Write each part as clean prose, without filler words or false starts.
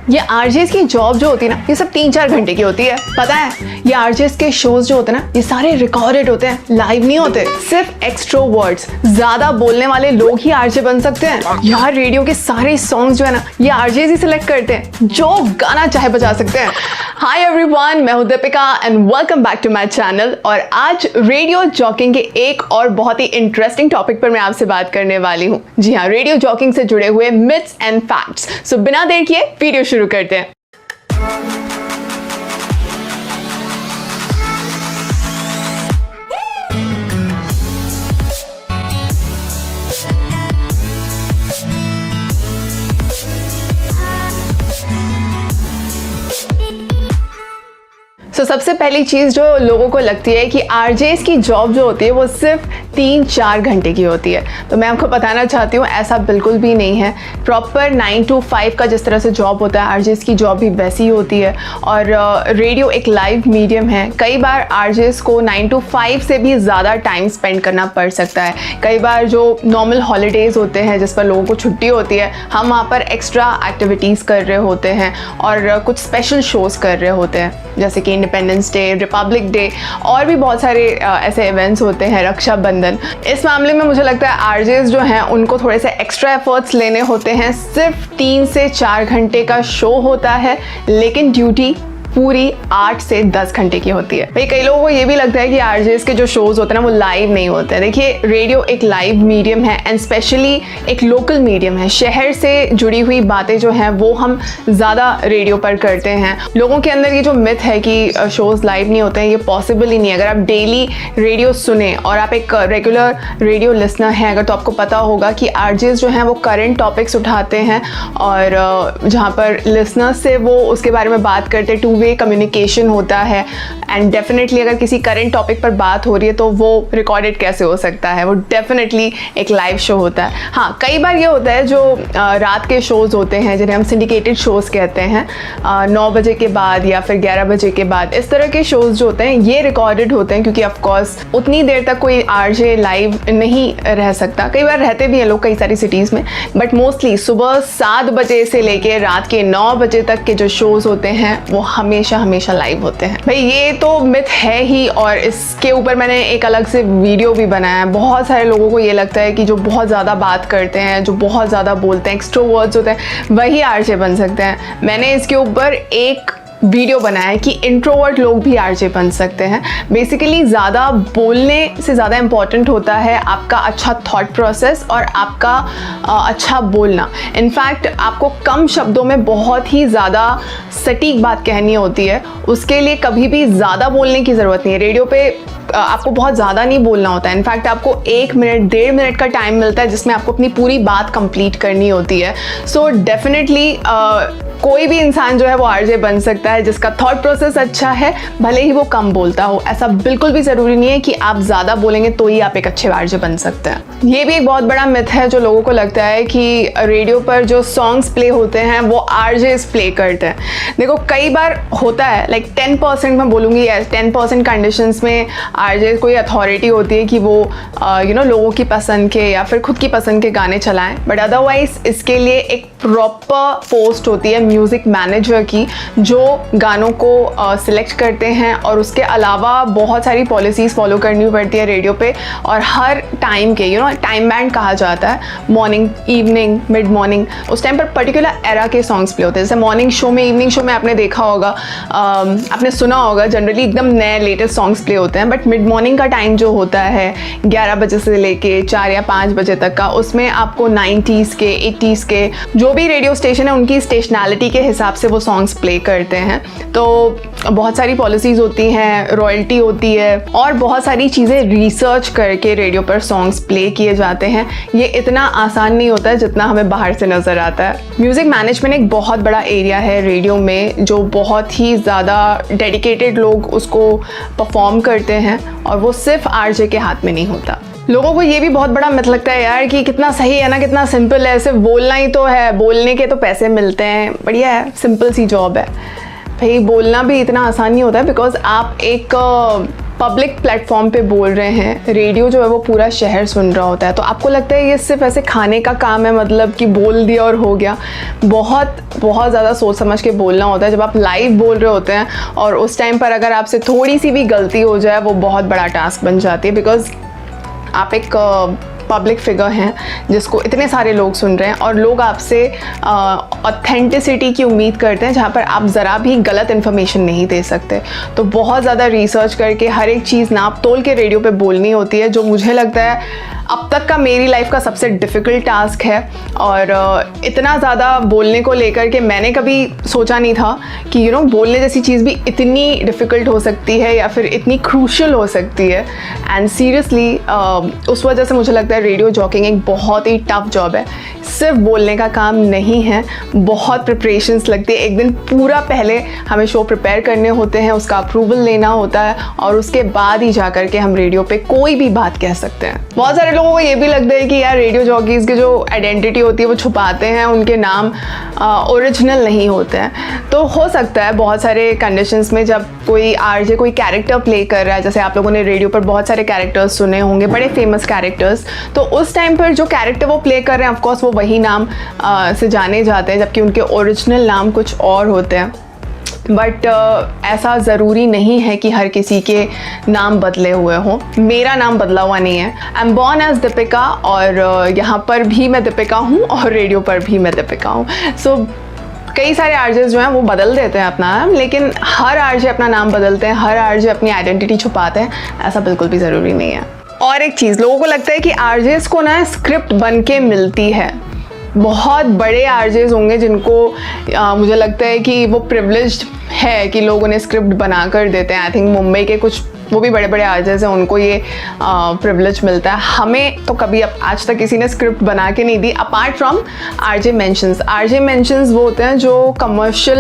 ये आरजेस की जॉब जो होती है ना, ये सब 3-4 घंटे की होती है। पता है, ये आरजेस के शोज जो होते हैं ना, ये सारे रिकॉर्डेड होते हैं, लाइव नहीं होते। सिर्फ एक्सट्रोवर्ट्स, ज्यादा बोलने वाले लोग ही आरजे बन सकते हैं। यार रेडियो के सारे सॉन्ग्स जो है ना, ये आरजेस ही सिलेक्ट करते हैं, जो गाना चाहे बजा सकते हैं। हाय एवरीवन, मैं हूं Deepika and welcome back to my channel. और आज रेडियो जॉकिंग के एक और बहुत ही इंटरेस्टिंग टॉपिक पर मैं आपसे बात करने वाली हूं। जी हाँ, रेडियो जॉकिंग से जुड़े हुए मिथ्स एंड फैक्ट्स। सो बिना देर किए वीडियो शुरू करते हैं। सबसे पहली चीज़ जो लोगों को लगती है कि आरजेस की जॉब जो होती है वो सिर्फ 3-4 घंटे की होती है। तो मैं आपको बताना चाहती हूँ ऐसा बिल्कुल भी नहीं है। प्रॉपर 9 to 5 का जिस तरह से जॉब होता है, आरजेस की जॉब भी वैसी ही होती है। और रेडियो एक लाइव मीडियम है। कई बार आरजेस को 9 to 5 से भी ज़्यादा टाइम स्पेंड करना पड़ सकता है। कई बार जो नॉर्मल हॉलीडेज़ होते हैं जिस पर लोगों को छुट्टी होती है, हम वहाँ पर एक्स्ट्रा एक्टिविटीज़ कर रहे होते हैं और कुछ स्पेशल शोज़ कर रहे होते हैं, जैसे कि इंडिपेंडेंस डे, रिपब्लिक डे और भी बहुत सारे ऐसे इवेंट्स होते हैं, रक्षाबंधन। इस मामले में मुझे लगता है आरजेस जो हैं उनको थोड़े से एक्स्ट्रा एफर्ट्स लेने होते हैं। सिर्फ 3 से 4 घंटे का शो होता है, लेकिन ड्यूटी पूरी 8 से 10 घंटे की होती है। भाई कई लोगों को ये भी लगता है कि आरजेस के जो शोज होते हैं ना वो लाइव नहीं होते हैं। देखिए, रेडियो एक लाइव मीडियम है एंड स्पेशली एक लोकल मीडियम है। शहर से जुड़ी हुई बातें जो हैं वो हम ज़्यादा रेडियो पर करते हैं। लोगों के अंदर ये जो मिथ है कि शोज़ लाइव नहीं होते हैं, ये पॉसिबल ही नहीं है। अगर आप डेली रेडियो सुने और आप एक रेगुलर रेडियो लिसनर हैं अगर, तो आपको पता होगा कि आरजेस जो हैं वो करंट टॉपिक्स उठाते हैं और जहाँ पर लिसनर्स से वो उसके बारे में बात करते हैं, 2-वे कम्युनिकेशन होता है। एंड डेफिनेटली अगर किसी करंट टॉपिक पर बात हो रही है तो वो रिकॉर्डेड कैसे हो सकता है, वो डेफिनेटली एक लाइव शो होता है। हाँ, कई बार ये होता है जो रात के शोज़ होते हैं जिन्हें हम सिंडिकेटेड शोज़ कहते हैं, 9 बजे के बाद या फिर 11 बजे के बाद, इस तरह के शोज़ जो होते हैं ये रिकॉर्डेड होते हैं, क्योंकि ऑफकोर्स उतनी देर तक कोई आरजे लाइव नहीं रह सकता। कई बार रहते भी हैं लोग कई सारी सिटीज़ में, बट मोस्टली सुबह 7 बजे से लेके रात के 9 बजे तक के जो शोज़ होते हैं वो हमेशा लाइव होते हैं। भाई ये तो मिथ है ही, और इसके ऊपर मैंने एक अलग से वीडियो भी बनाया है। बहुत सारे लोगों को ये लगता है कि जो बहुत ज़्यादा बात करते हैं, जो बहुत ज़्यादा बोलते हैं, एक्सट्रोवर्ट्स होते हैं, वही आरजे बन सकते हैं। मैंने इसके ऊपर एक वीडियो बनाया है कि इंट्रोवर्ट लोग भी आरजे बन सकते हैं। बेसिकली ज़्यादा बोलने से ज़्यादा इम्पॉर्टेंट होता है आपका अच्छा थॉट प्रोसेस और आपका अच्छा बोलना। इनफैक्ट आपको कम शब्दों में बहुत ही ज़्यादा सटीक बात कहनी होती है। उसके लिए कभी भी ज़्यादा बोलने की ज़रूरत नहीं है। रेडियो पे आपको बहुत ज़्यादा नहीं बोलना होता है। इनफैक्ट आपको 1 मिनट 1.5 मिनट का टाइम मिलता है जिसमें आपको अपनी पूरी बात कंप्लीट करनी होती है। सो डेफिनेटली कोई भी इंसान जो है वो आरजे बन सकता है जिसका थॉट प्रोसेस अच्छा है, भले ही वो कम बोलता हो। ऐसा बिल्कुल भी ज़रूरी नहीं है कि आप ज़्यादा बोलेंगे तो ही आप एक अच्छे आरजे बन सकते हैं। ये भी एक बहुत बड़ा मिथ है जो लोगों को लगता है कि रेडियो पर जो सॉन्ग्स प्ले होते हैं वो आरजेस प्ले करते हैं। देखो, कई बार होता है, लाइक 10% मैं बोलूँगी, 10% कंडीशंस में आरजे कोई अथॉरिटी होती है कि वो लोगों की पसंद के या फिर खुद की पसंद के गाने चलाएं। बट अदरवाइज इसके लिए एक प्रॉपर पोस्ट होती है म्यूज़िक मैनेजर की, जो गानों को सिलेक्ट करते हैं और उसके अलावा बहुत सारी पॉलिसीज़ फॉलो करनी पड़ती है रेडियो पे। और हर टाइम के टाइम बैंड कहा जाता है, मॉर्निंग, इवनिंग, मिड मॉर्निंग, उस टाइम पर पर्टिकुलर एरा के सॉन्ग्स प्ले होते हैं। जैसे मॉर्निंग शो में, इवनिंग शो में आपने देखा होगा, आपने सुना होगा, जनरली एकदम नए लेटेस्ट सॉन्ग्स प्ले होते हैं। बट मिड मॉर्निंग का टाइम जो होता है 11 बजे से लेके 4 या 5 बजे तक का, उसमें आपको 90s के, 80s के जो भी रेडियो स्टेशन है उनकी स्टेशनैलिटी के हिसाब से वो सॉन्ग्स प्ले करते हैं। तो बहुत सारी पॉलिसीज़ होती हैं, रॉयल्टी होती है और बहुत सारी चीज़ें रिसर्च करके रेडियो पर सॉन्ग्स प्ले किए जाते हैं। ये इतना आसान नहीं होता है जितना हमें बाहर से नज़र आता है। म्यूज़िक मैनेजमेंट एक बहुत बड़ा एरिया है रेडियो में, जो बहुत ही ज़्यादा डेडिकेटेड लोग उसको परफॉर्म करते हैं और वो सिर्फ आरजे के हाथ में नहीं होता। लोगों को ये भी बहुत बड़ा मिथ लगता है यार कि कितना सही है ना, कितना सिंपल है, सिर्फ बोलना ही तो है, बोलने के तो पैसे मिलते हैं, बढ़िया है, सिंपल सी जॉब है। भाई बोलना भी इतना आसान नहीं होता है, बिकॉज आप एक पब्लिक प्लेटफॉर्म पे बोल रहे हैं, रेडियो जो है वो पूरा शहर सुन रहा होता है, तो आपको लगता है ये सिर्फ ऐसे खाने का काम है, मतलब कि बोल दिया और हो गया? बहुत बहुत ज़्यादा सोच समझ के बोलना होता है जब आप लाइव बोल रहे होते हैं, और उस टाइम पर अगर आपसे थोड़ी सी भी गलती हो जाए वो बहुत बड़ा टास्क बन जाती है, बिकॉज आप एक पब्लिक फिगर हैं जिसको इतने सारे लोग सुन रहे हैं, और लोग आपसे ऑथेंटिसिटी की उम्मीद करते हैं जहाँ पर आप ज़रा भी गलत इन्फॉर्मेशन नहीं दे सकते। तो बहुत ज़्यादा रिसर्च करके हर एक चीज़ नाप तोल के रेडियो पे बोलनी होती है, जो मुझे लगता है अब तक का मेरी लाइफ का सबसे डिफ़िकल्ट टास्क है। और इतना ज़्यादा बोलने को लेकर के मैंने कभी सोचा नहीं था कि बोलने जैसी चीज़ भी इतनी डिफ़िकल्ट हो सकती है या फिर इतनी क्रूशल हो सकती है। एंड सीरियसली उस वजह से मुझे लगता है रेडियो जॉकिंग एक बहुत ही टफ जॉब है। सिर्फ बोलने का काम नहीं है, बहुत प्रिपरेशंस लगती है। एक दिन पूरा पहले हमें शो प्रिपेयर करने होते हैं, उसका अप्रूवल लेना होता है, और उसके बाद ही जा कर के हम रेडियो पे कोई भी बात कह सकते हैं। बहुत सारे लोगों को ये भी लगता है कि यार रेडियो जॉकीज़ की जो आइडेंटिटी होती है वो छुपाते हैं, उनके नाम ओरिजिनल नहीं होते हैं। तो हो सकता है बहुत सारे कंडीशंस में जब कोई आरजे कोई कैरेक्टर प्ले कर रहा है, जैसे आप लोगों ने रेडियो पर बहुत सारे कैरेक्टर्स सुने होंगे, बड़े फेमस कैरेक्टर्स, तो उस टाइम पर जो कैरेक्टर वो प्ले कर रहे हैं ऑफकोर्स वो वही नाम से जाने जाते हैं, जबकि उनके ओरिजिनल नाम कुछ और होते हैं। बट ऐसा ज़रूरी नहीं है कि हर किसी के नाम बदले हुए हों। मेरा नाम बदला हुआ नहीं है। I am born as Deepika, और यहाँ पर भी मैं दीपिका हूँ और रेडियो पर भी मैं दीपिका हूँ। सो कई सारे आरजेस जो हैं वो बदल देते हैं अपना नाम, लेकिन हर आरजे अपना नाम बदलते हैं, हर आरजे अपनी आइडेंटिटी छुपाते हैं, ऐसा बिल्कुल भी ज़रूरी नहीं है। और एक चीज़, लोगों को लगता है कि आरजेस को ना स्क्रिप्ट बन के मिलती है। बहुत बड़े आरजेस होंगे जिनको मुझे लगता है कि वो प्रिविलेज्ड है कि लोग उन्हें स्क्रिप्ट बना कर देते हैं। आई थिंक मुंबई के कुछ वो भी बड़े बड़े आरजेस हैं, उनको ये प्रिविलेज मिलता है। हमें तो कभी अब आज तक किसी ने स्क्रिप्ट बना के नहीं दी, apart from RJ mentions. RJ mentions वो होते हैं जो कमर्शियल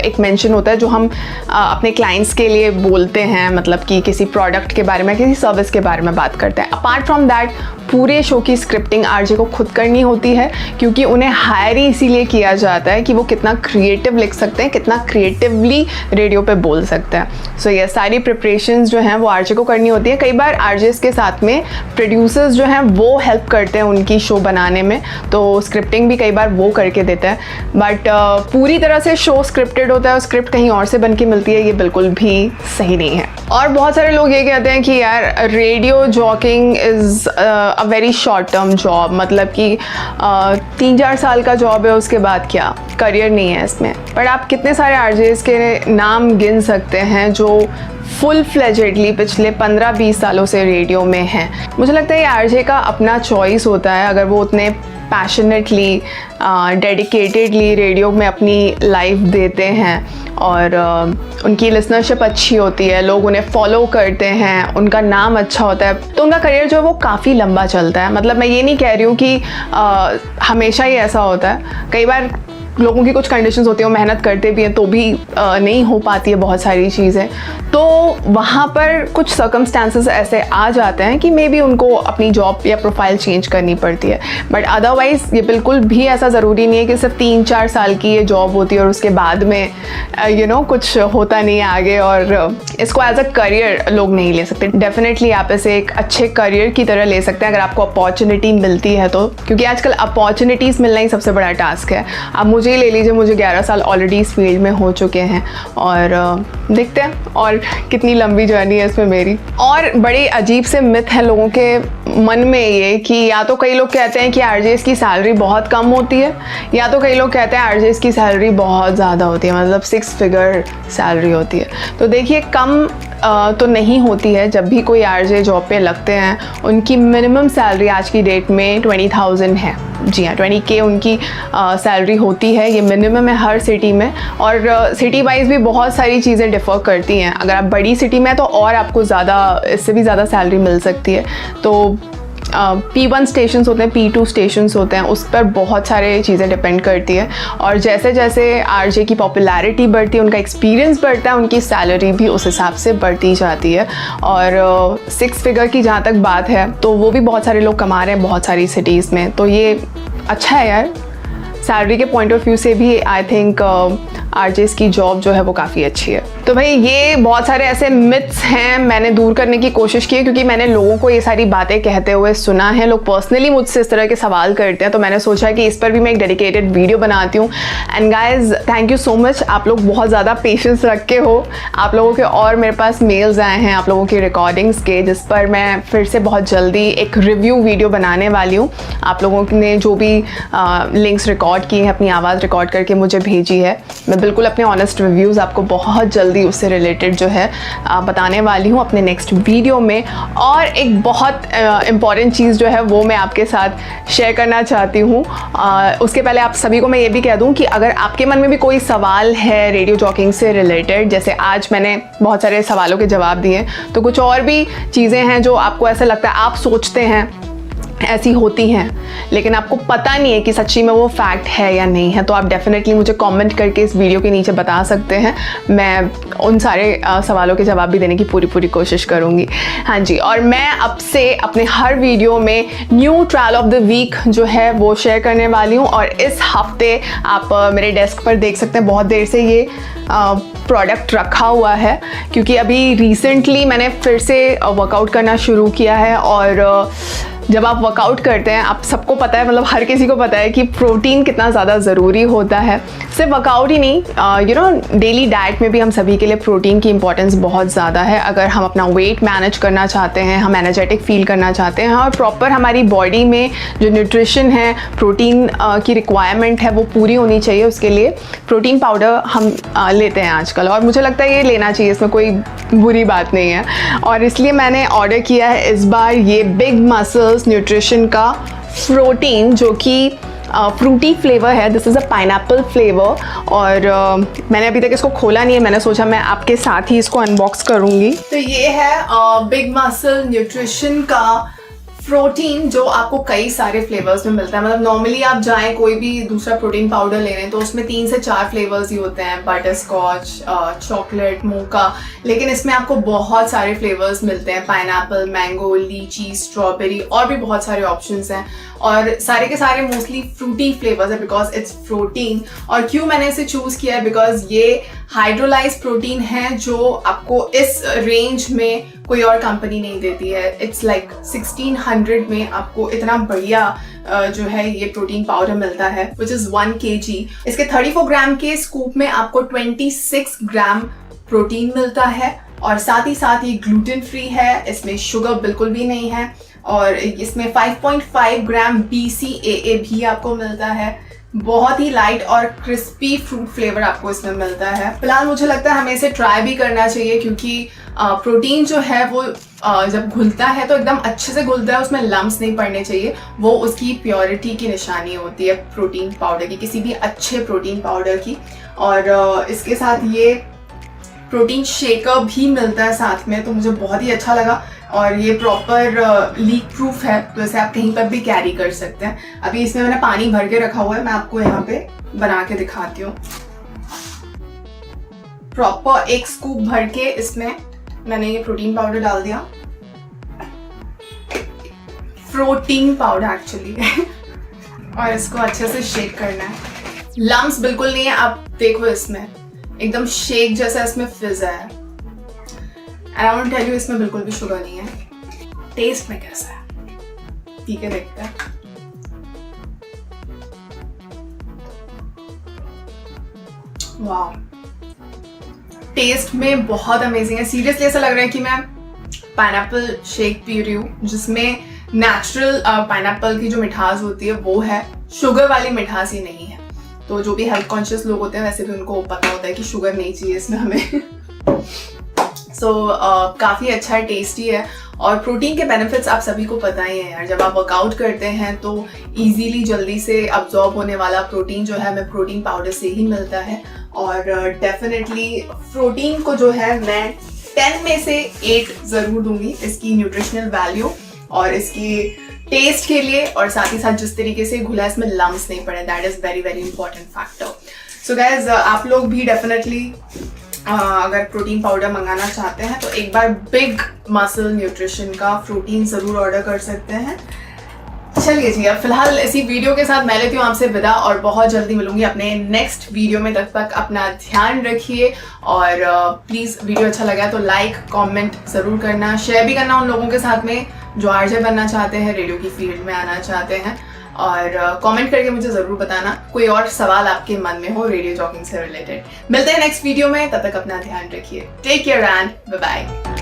एक मेंशन होता है जो हम अपने क्लाइंट्स के लिए बोलते हैं, मतलब कि किसी प्रोडक्ट के बारे में, किसी सर्विस के बारे में बात करते हैं। अपार्ट फ्रॉम दैट पूरे शो की स्क्रिप्टिंग आरजे को खुद करनी होती है, क्योंकि उन्हें हायर ही इसीलिए किया जाता है कि वो कितना क्रिएटिव लिख सकते हैं, कितना क्रिएटिवली रेडियो पे बोल सकते हैं। सो ये सारी प्रिपरेशंस जो हैं वो आरजे को करनी होती है। कई बार आरजेस के साथ में प्रोड्यूसर्स जो हैं वो हेल्प करते हैं उनकी शो बनाने में, तो स्क्रिप्टिंग भी कई बार वो करके देता है। बट पूरी तरह से शो स्क्रिप्टेड होता है और स्क्रिप्ट कहीं और से बन के मिलती है, ये बिल्कुल भी सही नहीं है। और बहुत सारे लोग ये कहते हैं कि यार radio jockeying is a very short term job, मतलब कि 3-4 साल का जॉब है, उसके बाद क्या, करियर नहीं है इसमें। पर आप कितने सारे आरजेस के नाम गिन सकते हैं जो फुल फ्लेजेडली पिछले 15-20 सालों से रेडियो में हैं। मुझे लगता है ये आरजे का अपना चॉइस होता है, अगर वो उतने पैशनेटली डेडिकेटेडली रेडियो में अपनी लाइफ देते हैं और उनकी लिसनरशिप अच्छी होती है, लोग उन्हें फॉलो करते हैं, उनका नाम अच्छा होता है, तो उनका करियर जो है वो काफ़ी लंबा चलता है। मतलब मैं ये नहीं कह रही हूँ कि हमेशा ही ऐसा होता है। कई बार लोगों की कुछ कंडीशंस होती हैं, वो मेहनत करते भी हैं तो भी नहीं हो पाती है बहुत सारी चीज़ें, तो वहाँ पर कुछ सर्कमस्टांसेस ऐसे आ जाते हैं कि मे बी उनको अपनी जॉब या प्रोफाइल चेंज करनी पड़ती है। बट अदरवाइज़ ये बिल्कुल भी ऐसा ज़रूरी नहीं है कि सिर्फ 3-4 साल की ये जॉब होती है और उसके बाद में कुछ होता नहीं है आगे, और इसको एज अ करियर लोग नहीं ले सकते। डेफिनेटली आप इसे एक अच्छे करियर की तरह ले सकते हैं अगर आपको अपॉर्चुनिटी मिलती है तो, क्योंकि आजकल अपॉर्चुनिटीज़ मिलना ही सबसे बड़ा टास्क है। अब मुझे ले लीजिए, मुझे 11 साल ऑलरेडी इस फील्ड में हो चुके हैं, और देखते हैं और कितनी लंबी जर्नी है इसमें मेरी। और बड़े अजीब से मिथ हैं लोगों के मन में ये कि या तो कई लोग कहते हैं कि आरजेस की सैलरी बहुत कम होती है, या तो कई लोग कहते हैं आरजेस की सैलरी बहुत ज़्यादा होती है, मतलब 6 फिगर सैलरी होती है। तो देखिए, कम तो नहीं होती है। जब भी कोई आरजे जॉब पे लगते हैं उनकी मिनिमम सैलरी आज की डेट में 20,000 है। जी हाँ, 20K उनकी सैलरी होती है, ये मिनिमम है हर सिटी में। और सिटी वाइज भी बहुत सारी चीज़ें डिफ़र करती हैं। अगर आप बड़ी सिटी में हैं तो और आपको ज़्यादा, इससे भी ज़्यादा सैलरी मिल सकती है। तो P1 स्टेशन होते हैं, P2 स्टेशन होते हैं, उस पर बहुत सारे चीज़ें डिपेंड करती है। और जैसे जैसे आरजे की पॉपुलैरिटी बढ़ती है, उनका एक्सपीरियंस बढ़ता है, उनकी सैलरी भी उस हिसाब से बढ़ती जाती है। और 6 फिगर की जहाँ तक बात है तो वो भी बहुत सारे लोग कमा रहे हैं बहुत सारी सिटीज़ में, तो ये अच्छा है यार। सैलरी के पॉइंट ऑफ व्यू से भी आई थिंक आरजेस की जॉब जो है वो काफ़ी अच्छी है। तो भाई ये बहुत सारे ऐसे मिथ्स हैं, मैंने दूर करने की कोशिश की है क्योंकि मैंने लोगों को ये सारी बातें कहते हुए सुना है। लोग पर्सनली मुझसे इस तरह के सवाल करते हैं, तो मैंने सोचा कि इस पर भी मैं एक डेडिकेटेड वीडियो बनाती हूँ। And guys thank you so much, आप लोग बहुत ज़्यादा पेशेंस रख के हो। आप लोगों के और मेरे पास मेल्स आए हैं आप लोगों की रिकॉर्डिंग्स के, जिस पर मैं फिर से बहुत जल्दी एक रिव्यू वीडियो बनाने वाली हूँ। आप लोगों ने जो भी लिंक्स रिकॉर्ड किए हैं, अपनी आवाज़ रिकॉर्ड करके मुझे भेजी है, मैं बिल्कुल अपने ऑनेस्ट रिव्यूज़ आपको बहुत जल्दी उससे रिलेटेड जो है बताने वाली हूँ अपने नेक्स्ट वीडियो में। और एक बहुत इम्पॉर्टेंट चीज़ जो है वो मैं आपके साथ शेयर करना चाहती हूँ। उसके पहले आप सभी को मैं ये भी कह दूँ कि अगर आपके मन में भी कोई सवाल है रेडियो जॉकिंग से रिलेटेड, जैसे आज मैंने बहुत सारे सवालों के जवाब दिए, तो कुछ और भी चीज़ें हैं जो आपको ऐसा लगता है, आप सोचते हैं ऐसी होती हैं लेकिन आपको पता नहीं है कि सच्ची में वो फैक्ट है या नहीं है, तो आप डेफिनेटली मुझे कमेंट करके इस वीडियो के नीचे बता सकते हैं। मैं उन सारे सवालों के जवाब भी देने की पूरी कोशिश करूँगी। हाँ जी, और मैं अब से अपने हर वीडियो में new trial of the week जो है वो शेयर करने वाली हूँ। और इस हफ्ते आप मेरे डेस्क पर देख सकते हैं, बहुत देर से ये प्रोडक्ट रखा हुआ है क्योंकि अभी रिसेंटली मैंने फिर से वर्कआउट करना शुरू किया है। और जब आप वर्कआउट करते हैं, आप सबको पता है, मतलब हर किसी को पता है कि प्रोटीन कितना ज़्यादा ज़रूरी होता है। सिर्फ वर्कआउट ही नहीं, डेली डाइट में भी हम सभी के लिए प्रोटीन की इंपॉर्टेंस बहुत ज़्यादा है। अगर हम अपना वेट मैनेज करना चाहते हैं, हम एनर्जेटिक फील करना चाहते हैं और प्रॉपर हमारी बॉडी में जो न्यूट्रिशन है, प्रोटीन की रिक्वायरमेंट है वो पूरी होनी चाहिए, उसके लिए प्रोटीन पाउडर हम लेते हैं आजकल। और मुझे लगता है ये लेना चाहिए, इसमें कोई बुरी बात नहीं है। और इसलिए मैंने ऑर्डर किया है इस बार ये बिग मसल्स न्यूट्रिशन का प्रोटीन, जो कि फ्रूटी फ्लेवर है। This is a pineapple flavour. और मैंने अभी तक इसको खोला नहीं है, मैंने सोचा मैं आपके साथ ही इसको अनबॉक्स करूँगी। तो ये है बिग मसल न्यूट्रिशन का प्रोटीन, जो आपको कई सारे फ्लेवर्स में मिलता है। मतलब नॉर्मली आप जाएं कोई भी दूसरा प्रोटीन पाउडर ले रहे हैं तो उसमें 3 से 4 फ्लेवर्स ही होते हैं, बटर स्कॉच, चॉकलेट, मोका। लेकिन इसमें आपको बहुत सारे फ्लेवर्स मिलते हैं, पाइनएप्पल, मैंगो, लीची, स्ट्रॉबेरी, और भी बहुत सारे ऑप्शंस हैं। और सारे के सारे मोस्टली फ्रूटी फ्लेवर्स है बिकॉज इट्स प्रोटीन। और क्यों मैंने इसे चूज़ किया है, बिकॉज ये हाइड्रोलाइज प्रोटीन है जो आपको इस रेंज में कोई और कंपनी नहीं देती है। इट्स लाइक 1600 में आपको इतना बढ़िया जो है ये प्रोटीन पाउडर मिलता है, विच इज़ 1 kg। इसके 34 ग्राम के स्कूप में आपको 26 ग्राम प्रोटीन मिलता है। और साथ ही साथ ये ग्लूटेन फ्री है, इसमें शुगर बिल्कुल भी नहीं है। और इसमें 5.5 ग्राम BCAA भी आपको मिलता है। बहुत ही लाइट और क्रिस्पी फ्रूट फ्लेवर आपको इसमें मिलता है। फिलहाल मुझे लगता है हमें इसे ट्राई भी करना चाहिए क्योंकि प्रोटीन जो है वो जब घुलता है तो एकदम अच्छे से घुलता है, उसमें लम्स नहीं पड़ने चाहिए। वो उसकी प्योरिटी की निशानी होती है प्रोटीन पाउडर की, किसी भी अच्छे प्रोटीन पाउडर की। और इसके साथ ये प्रोटीन शेकर भी मिलता है साथ में, तो मुझे बहुत ही अच्छा लगा। और ये प्रॉपर लीक प्रूफ है, तो इसे आप कहीं पर भी कैरी कर सकते हैं। अभी इसमें मैंने पानी भर के रखा हुआ है, मैं आपको यहाँ पे बना के दिखाती हूँ। प्रॉपर 1 स्कूप भर के इसमें मैंने ये प्रोटीन पाउडर डाल दिया, प्रोटीन पाउडर एक्चुअली और इसको अच्छे से शेक करना है। लम्स बिल्कुल नहीं है, आप देखो इसमें एकदम शेक जैसा इसमें फिज है। And I want to tell you, इसमें बिल्कुल भी शुगर नहीं है। टेस्ट में कैसा है ठीक है, देखते हैं। वाह, टेस्ट में बहुत अमेजिंग है। सीरियसली ऐसा लग रहा है कि मैं पाइनएप्पल शेक पी रही हूँ, जिसमें नेचुरल पाइनएप्पल की जो मिठास होती है वो है, शुगर वाली मिठास ही नहीं है। तो जो भी हेल्थ कॉन्शियस लोग होते हैं वैसे भी उनको पता होता है कि शुगर नहीं चाहिए इसमें हमें। काफ़ी अच्छा है, टेस्टी है। और प्रोटीन के बेनिफिट्स आप सभी को पता ही है यार। जब आप वर्कआउट करते हैं तो इजीली जल्दी से अब्जॉर्ब होने वाला प्रोटीन जो है हमें प्रोटीन पाउडर से ही मिलता है। और डेफिनेटली प्रोटीन को जो है मैं 10 में से 8 ज़रूर दूंगी, इसकी न्यूट्रिशनल वैल्यू और इसकी टेस्ट के लिए, और साथ ही साथ जिस तरीके से घुला इसमें लम्स नहीं पड़े, that is very very important factor. So guys, आप लोग भी डेफिनेटली अगर प्रोटीन पाउडर मंगाना चाहते हैं तो एक बार बिग मसल न्यूट्रिशन का प्रोटीन ज़रूर ऑर्डर कर सकते हैं। चलिए जी, अब फिलहाल इसी वीडियो के साथ मैं लेती हूँ आपसे विदा और बहुत जल्दी मिलूंगी अपने नेक्स्ट वीडियो में। तब तक अपना ध्यान रखिए और प्लीज़ वीडियो अच्छा लगा तो लाइक कमेंट ज़रूर करना, शेयर भी करना उन लोगों के साथ में जो आरजे बनना चाहते हैं, रेडियो की फील्ड में आना चाहते हैं। और कमेंट करके मुझे ज़रूर बताना कोई और सवाल आपके मन में हो रेडियो जॉकिंग से रिलेटेड। मिलते हैं नेक्स्ट वीडियो में, तब तक अपना ध्यान रखिए। Take care and bye bye.